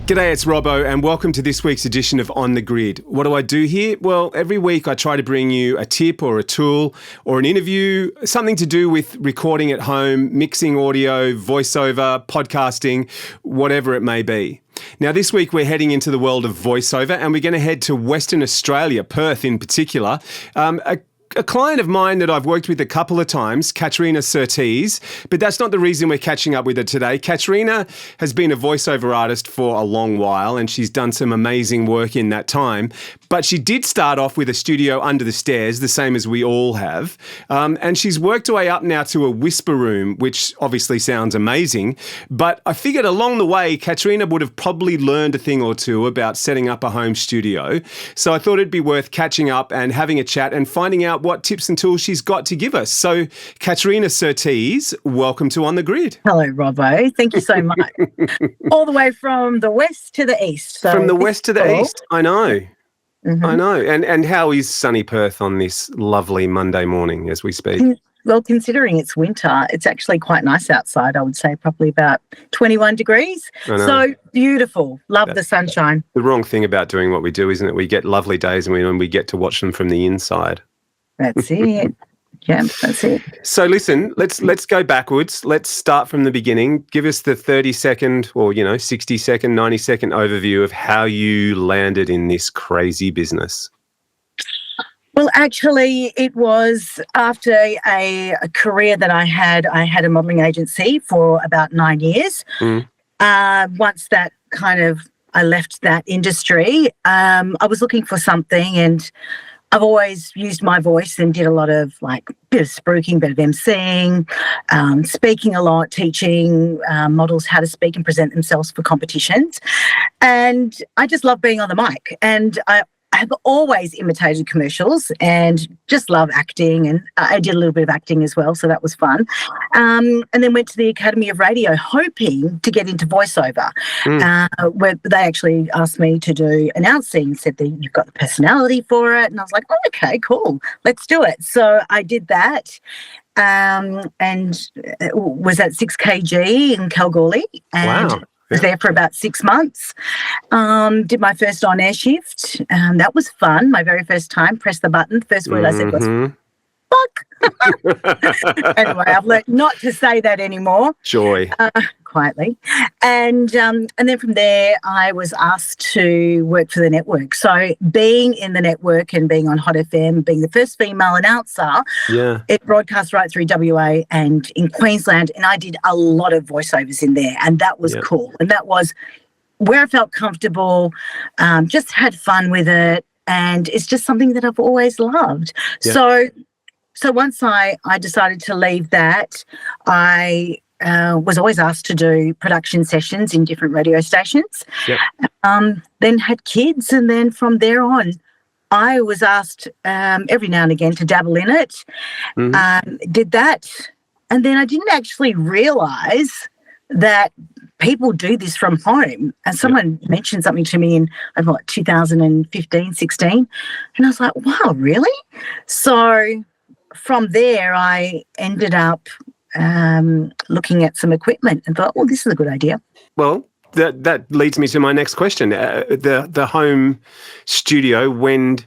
G'day, it's Robbo, and welcome to this week's edition of On the Grid. What do I do here? Well, every week I try to bring you a tip or a tool or an interview, something to do with recording at home, mixing audio, voiceover, podcasting, whatever it may be. Now, this week we're heading into the world of voiceover, and we're going to head to Western Australia, Perth in particular. A client of mine that I've worked with a couple of times, Katharina Surtees, but that's not the reason we're catching up with her today. Katharina has been a voiceover artist for a long while, and she's done some amazing work in that time. But she did start off with a studio under the stairs, the same as we all have. And she's worked her way up now to a whisper room, which obviously sounds amazing. But I figured along the way, Katharina would have probably learned a thing or two about setting up a home studio. So I thought it'd be worth catching up and having a chat and finding out what tips and tools she's got to give us. So, Katharina Surtees, welcome to On the Grid. Hello, Robbo. Thank you so much. All the way from the west to the east. So from the west to the east, I know. Mm-hmm. I know. And how is sunny Perth on this lovely Monday morning as we speak? Well, considering it's winter, it's actually quite nice outside. I would say probably about 21 degrees. So beautiful. Love the sunshine. The wrong thing about doing what we do, isn't it? We get lovely days and we get to watch them from the inside. That's it. Yeah, that's it. So listen, let's go backwards. Let's start from the beginning. Give us the 30-second or, 60-second, 90-second overview of how you landed in this crazy business. Well, actually, it was after a career that I had. I had a modelling agency for about 9 years. Once that I left that industry, I was looking for something, and I've always used my voice and did a lot of bit of spruiking, bit of emceeing, speaking a lot, teaching models how to speak and present themselves for competitions. And I just love being on the mic. And I have always imitated commercials and just love acting. And I did a little bit of acting as well, so that was fun. And then went to the Academy of Radio hoping to get into voiceover, where they actually asked me to do announcing, said that you've got the personality for it. And I was like, oh, okay, cool, let's do it. So I did that. And was at 6kg in Kalgoorlie. And wow. Was there for about 6 months. Did my first on-air shift. That was fun. My very first time, pressed the button. First word I said was, fuck. Anyway, I've learned not to say that anymore. Joy. Quietly. And then from there, I was asked to work for the network. So being in the network and being on Hot FM, being the first female announcer, it broadcast right through WA and in Queensland. And I did a lot of voiceovers in there, and that was cool. And that was where I felt comfortable, just had fun with it. And it's just something that I've always loved. Yeah. So once I decided to leave that, I was always asked to do production sessions in different radio stations, then had kids, and then from there on, I was asked every now and again to dabble in it, did that, and then I didn't actually realise that people do this from home. And someone mentioned something to me in 2015, 16, and I was like, wow, really? So from there, I ended up looking at some equipment and thought, oh, this is a good idea. Well, that leads me to my next question. The home studio, when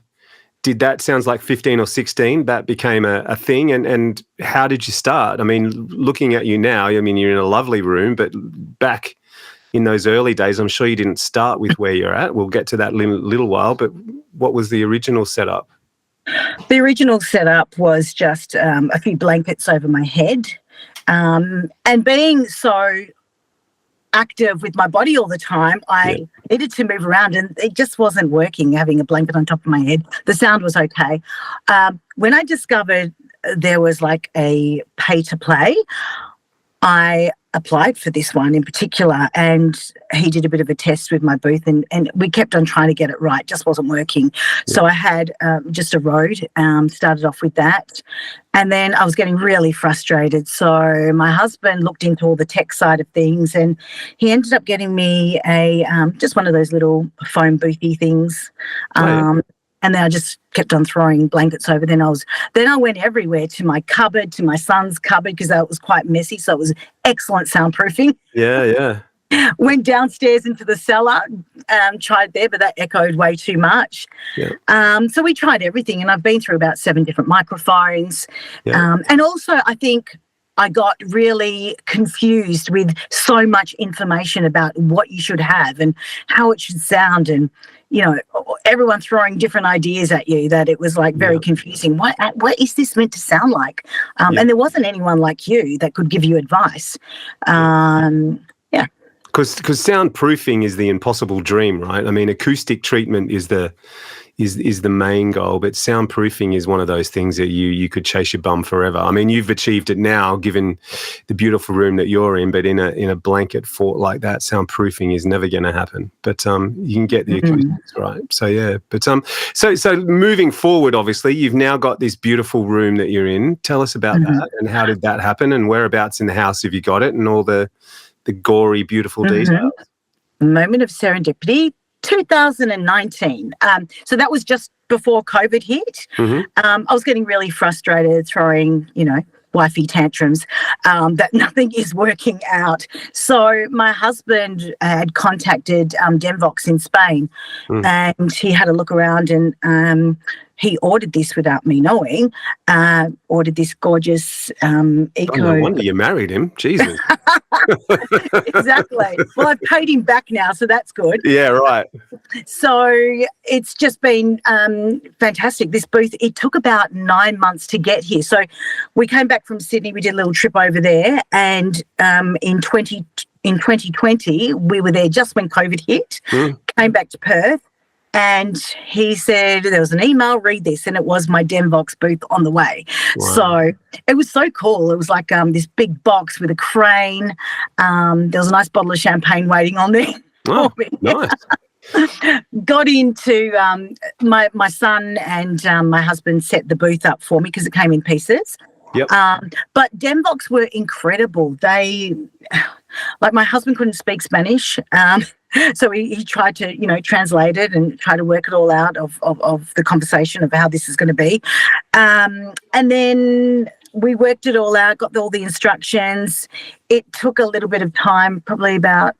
did that, sounds like 15 or 16, that became a thing, and how did you start? I mean, looking at you now, I mean, you're in a lovely room, but back in those early days, I'm sure you didn't start with where you're at. We'll get to that in a little while, but what was the original setup? The original setup was just a few blankets over my head. And being so active with my body all the time, I needed to move around, and it just wasn't working, having a blanket on top of my head. The sound was okay. When I discovered there was a pay to play, I applied for this one in particular, and he did a bit of a test with my booth, and we kept on trying to get it right, just wasn't working. So I had just a Rode, started off with that, and then I was getting really frustrated. So my husband looked into all the tech side of things, and he ended up getting me a just one of those little foam boothy things. And then I just kept on throwing blankets over. Then I went everywhere, to my cupboard, to my son's cupboard, because that was quite messy. So it was excellent soundproofing. Yeah. Went downstairs into the cellar, tried there, but that echoed way too much. Yeah. So we tried everything, and I've been through about 7 different microphones. Yeah. And also I think I got really confused with so much information about what you should have and how it should sound, and, you know, everyone throwing different ideas at you, that it was like very confusing. What is this meant to sound like? And there wasn't anyone like you that could give you advice. Because soundproofing is the impossible dream, right? I mean, acoustic treatment is the main goal, but soundproofing is one of those things that you could chase your bum forever. I mean, you've achieved it now, given the beautiful room that you're in, but in a blanket fort like that, soundproofing is never going to happen. But you can get the acoustics right. So yeah, but so moving forward, obviously, you've now got this beautiful room that you're in. Tell us about that, and how did that happen, and whereabouts in the house have you got it, and all the gory, beautiful details. Moment of serendipity, 2019. So that was just before COVID hit. I was getting really frustrated, throwing, wifey tantrums, that nothing is working out. So my husband had contacted Demvox in Spain, and he had a look around, and he ordered this without me knowing. Ordered this gorgeous eco. No wonder you married him. Jesus. Exactly. Well, I've paid him back now, so that's good. Yeah, right. So it's just been fantastic. This booth, it took about 9 months to get here. So we came back from Sydney. We did a little trip over there, and in 2020, we were there just when COVID hit. Came back to Perth. And he said, there was an email, read this, and it was my Demvox booth on the way. Wow. So it was so cool. It was like this big box with a crane. There was a nice bottle of champagne waiting on there. Oh, nice. Got into my son and my husband set the booth up for me because it came in pieces. Yep. But Demvox were incredible. They, like, my husband couldn't speak Spanish. So he tried to, translate it and try to work it all out of the conversation of how this is going to be. And then we worked it all out, got all the instructions. It took a little bit of time, probably about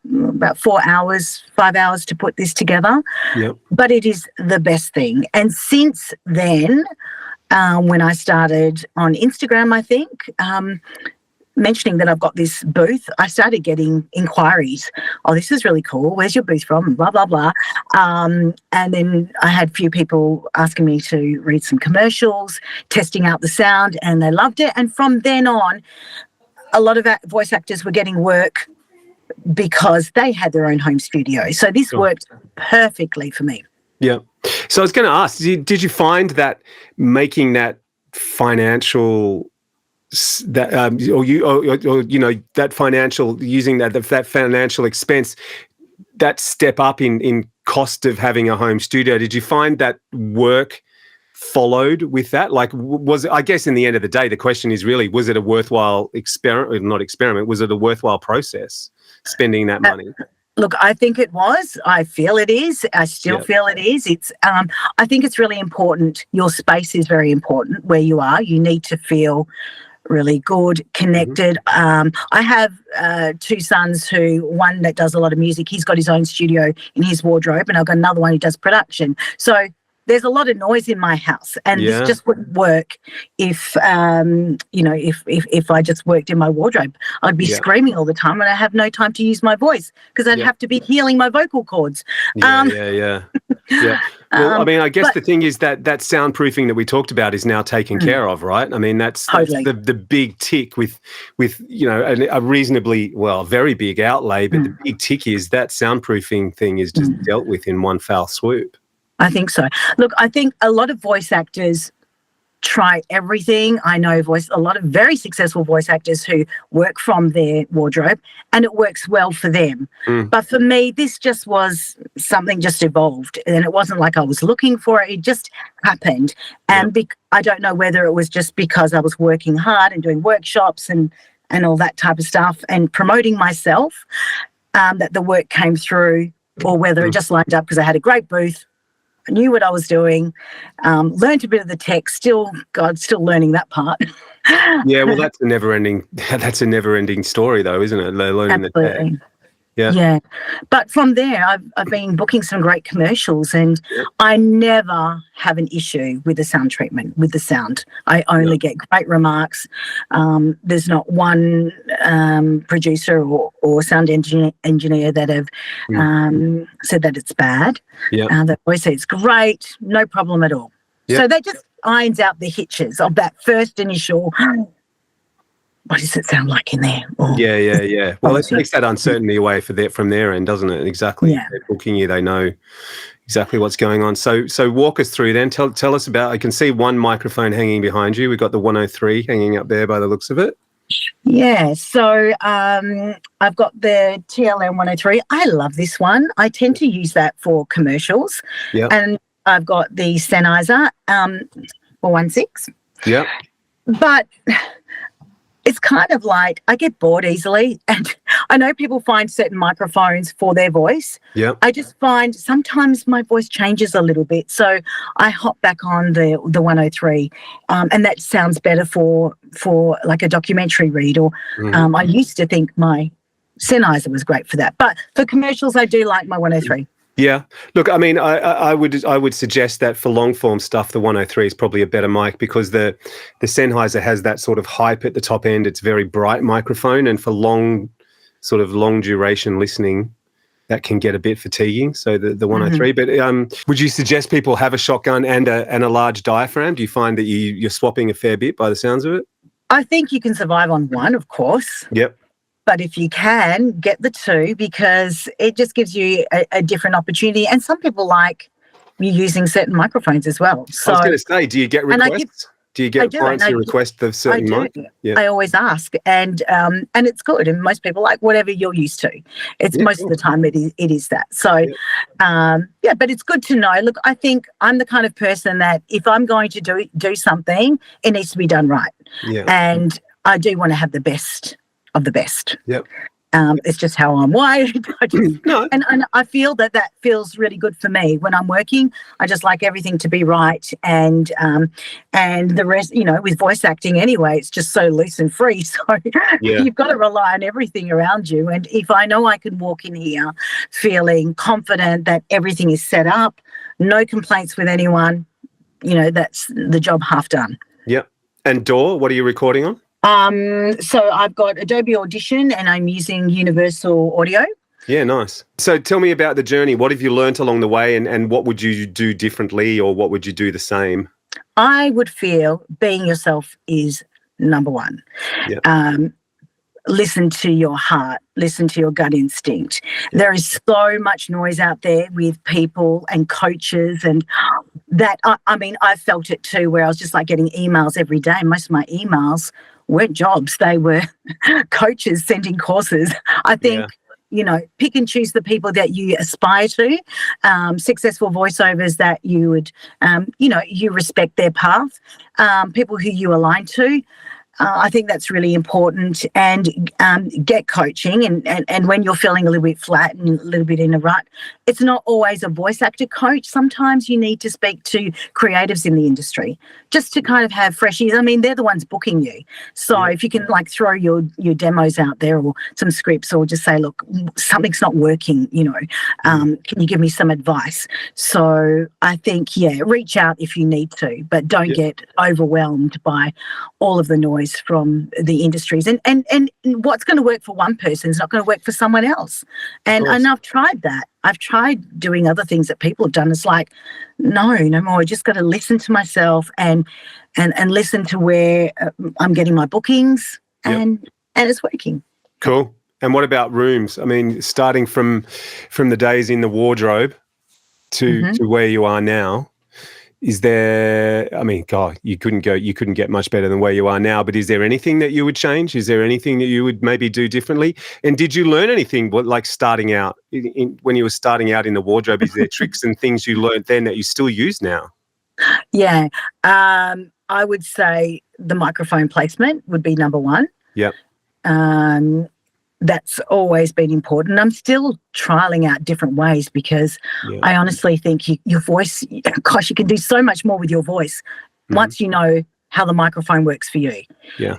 4 hours, 5 hours to put this together. Yep. But it is the best thing. And since then, when I started on Instagram, I think, mentioning that I've got this booth, I started getting inquiries. Oh, this is really cool. Where's your booth from? Blah, blah, blah. And then I had a few people asking me to read some commercials, testing out the sound, and they loved it. And from then on, a lot of voice actors were getting work because they had their own home studio. So this worked perfectly for me. Yeah. So I was going to ask, did you find that making that financial that that financial, using that financial expense, that step up in cost of having a home studio, did you find that work followed with that? Like, I guess in the end of the day, the question is really, was it a worthwhile was it a worthwhile process, spending that money? Look, I think it was. I feel it is. I still feel it is. It's. I think it's really important. Your space is very important where you are. You need to feel really good, connected. I have 2 sons one that does a lot of music. He's got his own studio in his wardrobe, and I've got another one who does production. So there's a lot of noise in my house, and this just wouldn't work if I just worked in my wardrobe. I'd be screaming all the time, and I have no time to use my voice because I'd have to be healing my vocal cords. Yeah. Well, I mean, I guess the thing is that soundproofing that we talked about is now taken care of, right? I mean, that's the big tick with a reasonably, very big outlay, but the big tick is that soundproofing thing is just dealt with in one foul swoop. I think so. Look, I think a lot of voice actors try everything. I know a lot of very successful voice actors who work from their wardrobe, and it works well for them. But for me, this just was something just evolved, and it wasn't like I was looking for it. It just happened. And I don't know whether it was just because I was working hard and doing workshops and all that type of stuff and promoting myself, that the work came through, or whether it just lined up because I had a great booth. I knew what I was doing, learned a bit of the tech, still learning that part. Yeah, well, that's a never-ending story, though, isn't it? Learning the tech. Yeah. But from there, I've been booking some great commercials, and I never have an issue with the sound treatment, with the sound. I only get great remarks. There's not one producer or sound engineer that have said that it's bad. They always say it's great, no problem at all. So that just irons out the hitches of that first initial, what does it sound like in there? Yeah. Well, it takes that uncertainty away from their end, doesn't it? Exactly. Yeah. They're booking you, they know exactly what's going on. So walk us through then. Tell us about, I can see one microphone hanging behind you. We've got the 103 hanging up there by the looks of it. Yeah, so I've got the TLM 103. I love this one. I tend to use that for commercials. Yeah. And I've got the Sennheiser 416. Yeah. But it's kind of like I get bored easily, and I know people find certain microphones for their voice. Yeah. I just find sometimes my voice changes a little bit, so I hop back on the 103, and that sounds better for like a documentary read. Or I used to think my Sennheiser was great for that, but for commercials, I do like my 103. Yeah. Look, I mean, I would suggest that for long form stuff, the 103 is probably a better mic, because the Sennheiser has that sort of hype at the top end. It's a very bright microphone, and for long duration listening, that can get a bit fatiguing. So the 103. But would you suggest people have a shotgun and a large diaphragm? Do you find that you're swapping a fair bit by the sounds of it? I think you can survive on one, of course. Yep. But if you can, get the two, because it just gives you a different opportunity. And some people like you using certain microphones as well. So, I was going to say, do you get requests? Do you get clients who request the certain mic? Yeah. I always ask, and it's good. And most people like whatever you're used to. It's most of the time it is that. So, but it's good to know. Look, I think I'm the kind of person that if I'm going to do something, it needs to be done right. Yeah. And I do want to have the best of the best. Yep. It's just how I'm wired. And I feel that feels really good for me when I'm working. I just like everything to be right, and the rest, with voice acting anyway, it's just so loose and free. So you've got to rely on everything around you. And if I know I can walk in here feeling confident that everything is set up, no complaints with anyone, that's the job half done. Yep. And DAW, what are you recording on? So I've got Adobe Audition, and I'm using Universal Audio. Yeah, nice. So tell me about the journey. What have you learnt along the way, and what would you do differently, or what would you do the same? I would feel being yourself is number one. Yeah. Listen to your heart, listen to your gut instinct. Yeah. There is so much noise out there with people and coaches, and that, I felt it too, where I was just like getting emails every day. Most of my emails weren't jobs. They were coaches sending courses. I think, pick and choose the people that you aspire to, successful voiceovers that you would, you respect their path, people who you align to. I think that's really important, and get coaching. And when you're feeling a little bit flat and a little bit in a rut, it's not always a voice actor coach. Sometimes you need to speak to creatives in the industry just to kind of have fresh ears. I mean, they're the ones booking you. So if you can throw your demos out there, or some scripts, or just say, look, something's not working, can you give me some advice? So I think, reach out if you need to, but don't get overwhelmed by all of the noise from the industries, and what's going to work for one person is not going to work for someone else. And I've tried that. I've tried doing other things that people have done. It's like, no more. I just got to listen to myself and listen to where I'm getting my bookings, and it's working. Cool. And what about rooms? I mean, starting from the days in the wardrobe to where you are now. Is there, God, you couldn't get much better than where you are now, but is there anything that you would change? Is there anything that you would maybe do differently? And did you learn anything, starting out, when you were starting out in the wardrobe? Is there tricks and things you learned then that you still use now? Yeah. I would say the microphone placement would be number one. Yep. That's always been important. I'm still trialing out different ways, because I honestly think your voice, gosh, you can do so much more with your voice once you know how the microphone works for you. Yeah.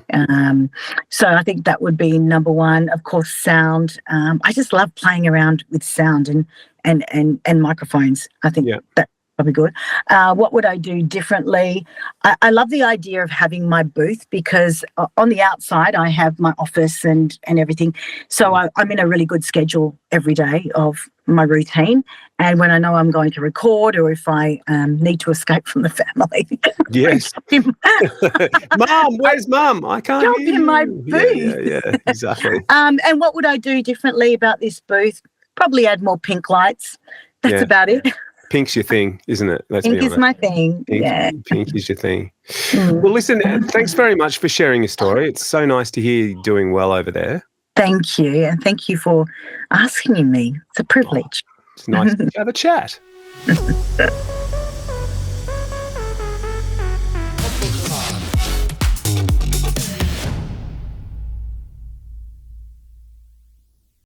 So I think that would be number one. Of course, sound. I just love playing around with sound and microphones. I think that's probably good. What would I do differently? I love the idea of having my booth, because on the outside I have my office and everything. So I'm in a really good schedule every day of my routine. And when I know I'm going to record, or if I need to escape from the family. Yes. Mum, where's Mum? I can't jump hear in you. my booth. Yeah, exactly. And what would I do differently about this booth? Probably add more pink lights. That's about it. Pink's your thing, isn't it? Let's Pink be honest. is my thing. Pink is your thing. Well, listen, thanks very much for sharing your story. It's so nice to hear you doing well over there. Thank you. And thank you for asking me. It's a privilege. It's nice to have a chat.